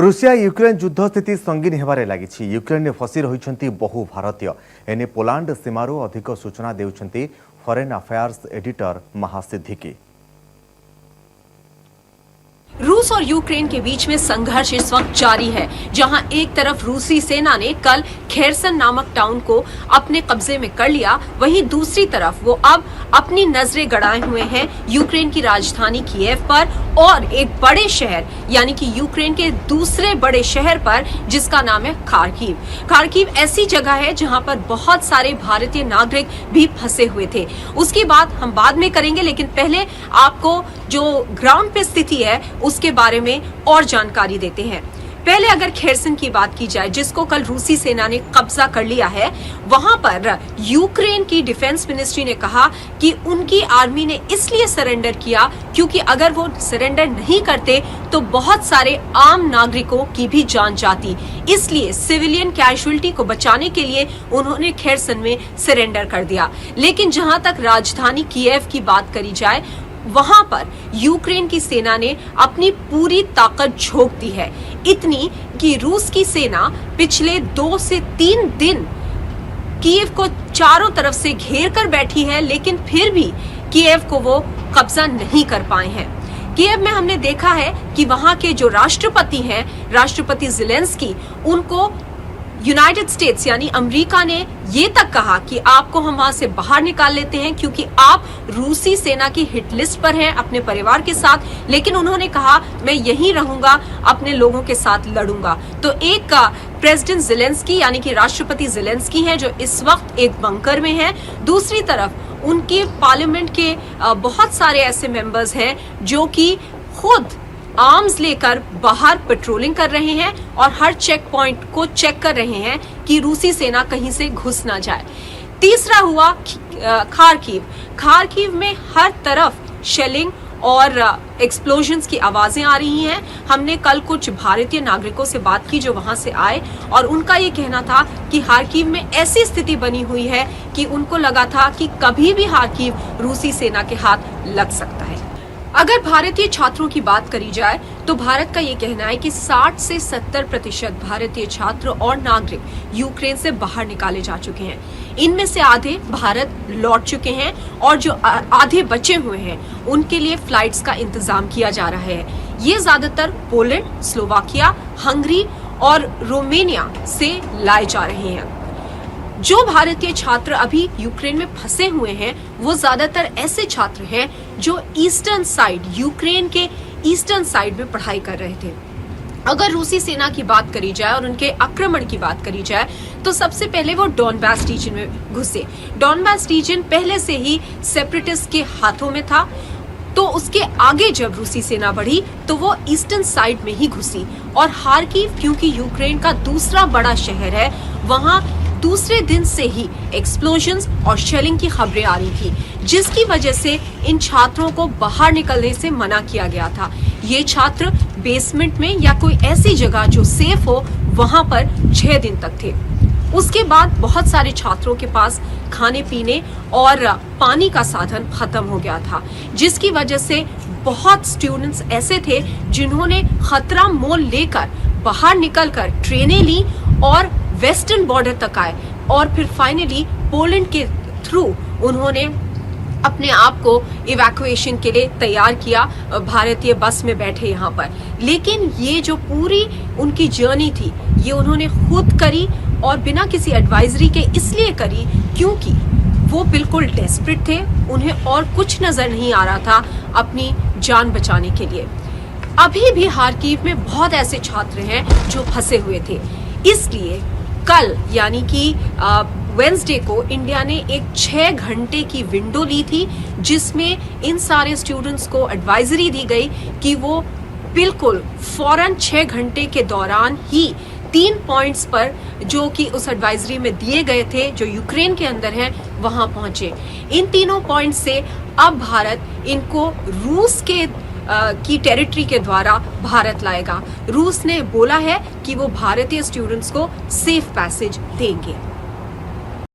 Russia Ukraine युद्ध स्थिति संगीन हेबारे लागिछि। यूक्रेन में फसी रहिछन्ति बहु भारतीय। एने पोलैंड सीमारू अधिक सूचना देउछन्ति फॉरेन अफेयर्स एडिटर महासिद्धिकी। रूस और यूक्रेन के बीच में संघर्ष इस वक्त जारी है, जहां एक तरफ रूसी सेना ने कल खेरसन नामक टाउन को अपने कब्जे में कर लिया, वहीं दूसरी तरफ वो अब अपनी नजरें गड़ाए हुए हैं यूक्रेन की राजधानी कीव पर और एक बड़े शहर यानी कि यूक्रेन के दूसरे बड़े शहर पर, जिसका नाम है खार्किव। खार्किव ऐसी जगह है जहां पर बहुत सारे भारतीय नागरिक भी फंसे हुए थे। उसकी बात हम बाद में करेंगे, लेकिन पहले आपको जो ग्राउंड पे स्थिति है उसके बारे में और जानकारी देते हैं। पहले अगर खेरसन की बात की जाए, जिसको कल रूसी सेना ने कब्जा कर लिया है, वहां पर यूक्रेन की डिफेंस मिनिस्ट्री ने कहा कि उनकी आर्मी ने इसलिए सरेंडर किया क्योंकि अगर वो सरेंडर नहीं करते तो बहुत सारे आम नागरिकों की भी जान जाती। इसलिए सिविलियन कैजुअलिटी को बचाने के लिए उन्होंने खेरसन में सरेंडर कर दिया। लेकिन जहां तक राजधानी कीव की बात करी जाए, वहां पर यूक्रेन की सेना ने अपनी पूरी ताकत झोंक दी है, इतनी कि रूस की सेना पिछले 2 से 3 दिन कीव को चारों तरफ से घेर कर बैठी है, लेकिन फिर भी कीव को वो कब्जा नहीं कर पाए हैं। कीव में हमने देखा है कि वहां के जो राष्ट्रपति हैं, राष्ट्रपति ज़ेलेंस्की, उनको यूनाइटेड स्टेट्स यानी अमेरिका ने ये तक कहा कि आपको हम वहां से बाहर निकाल लेते हैं क्योंकि आप रूसी सेना की हिट लिस्ट पर हैं अपने परिवार के साथ। लेकिन उन्होंने कहा मैं यहीं रहूंगा, अपने लोगों के साथ लड़ूंगा। तो एक प्रेसिडेंट ज़ेलेंस्की यानी कि राष्ट्रपति ज़ेलेंस्की हैं जो इस वक्त एक बंकर में हैं। दूसरी तरफ उनके पार्लियामेंट के बहुत सारे ऐसे मेंबर्स हैं जो कि खुद आर्म्स लेकर बाहर पेट्रोलिंग कर रहे हैं और हर चेक पॉइंट को चेक कर रहे हैं कि रूसी सेना कहीं से घुस ना जाए। तीसरा हुआ खार्किव। खार्किव में हर तरफ शेलिंग और एक्सप्लोजन्स की आवाजें आ रही हैं। हमने कल कुछ भारतीय नागरिकों से बात की जो वहां से आए और उनका ये कहना था कि खार्किव में ऐसी स्थिति बनी हुई है कि उनको लगा था कि कभी भी खार्किव रूसी सेना के हाथ लग सकता है। अगर भारतीय छात्रों की बात करी जाए तो भारत का ये कहना है कि 60 से 70% भारतीय छात्र और नागरिक यूक्रेन से बाहर निकाले जा चुके हैं। इनमें से आधे भारत लौट चुके हैं और जो आधे बचे हुए हैं उनके लिए फ्लाइट्स का इंतजाम किया जा रहा है। ये ज्यादातर पोलैंड, स्लोवाकिया, हंगरी और रोमानिया से लाए जा रहे हैं। जो भारतीय छात्र अभी यूक्रेन में फंसे हुए हैं वो ज्यादातर ऐसे छात्र हैं जो ईस्टर्न साइड, यूक्रेन के ईस्टर्न साइड में पढ़ाई कर रहे थे। अगर रूसी सेना की बात करी जाए और उनके आक्रमण की बात करी जाए तो सबसे पहले वो डॉनबास रीजन में घुसे। डॉनबास रीजन पहले से ही सेपरेटिस्ट के हाथों में था, तो उसके आगे जब रूसी सेना बढ़ी तो वो ईस्टर्न साइड में ही घुसी। और खार्किव क्योंकि यूक्रेन का दूसरा बड़ा शहर है, वहां दूसरे दिन से ही एक्सप्लोजन्स और शेलिंग की खबरें आ रही थी, जिसकी वजह से इन छात्रों को बाहर निकलने से मना किया गया था। ये छात्र बेसमेंट में या कोई ऐसी जगह जो सेफ हो वहां पर 6 दिन तक थे। उसके बाद बहुत सारे छात्रों के पास खाने पीने और पानी का साधन खत्म हो गया था, जिसकी वजह से बहुत स्टूडेंट्स ऐसे थे जिन्होंने खतरा मोल लेकर बाहर निकलकर ट्रेनें ली और वेस्टर्न बॉर्डर तक आए और फिर फाइनली पोलैंड के थ्रू उन्होंने अपने आप को इवैक्यूएशन के लिए तैयार किया, भारतीय बस में बैठे यहाँ पर। लेकिन ये जो पूरी उनकी जर्नी थी ये उन्होंने खुद करी और बिना किसी एडवाइजरी के इसलिए करी क्योंकि वो बिल्कुल डेस्परेट थे, उन्हें और कुछ नजर नहीं आ रहा था अपनी जान बचाने के लिए। अभी भी खार्किव में बहुत ऐसे छात्र हैं जो फंसे हुए थे। इसलिए कल यानी कि वेडनेसडे को इंडिया ने एक 6 घंटे की विंडो ली थी, जिसमें इन सारे स्टूडेंट्स को एडवाइजरी दी गई कि वो बिल्कुल फौरन 6 घंटे के दौरान ही 3 पॉइंट्स पर जो कि उस एडवाइजरी में दिए गए थे जो यूक्रेन के अंदर हैं वहां पहुंचे। इन तीनों पॉइंट से अब भारत इनको रूस के की टेरिटरी के द्वारा भारत लाएगा। रूस ने बोला है कि वो भारतीय स्टूडेंट्स को सेफ पैसेज देंगे।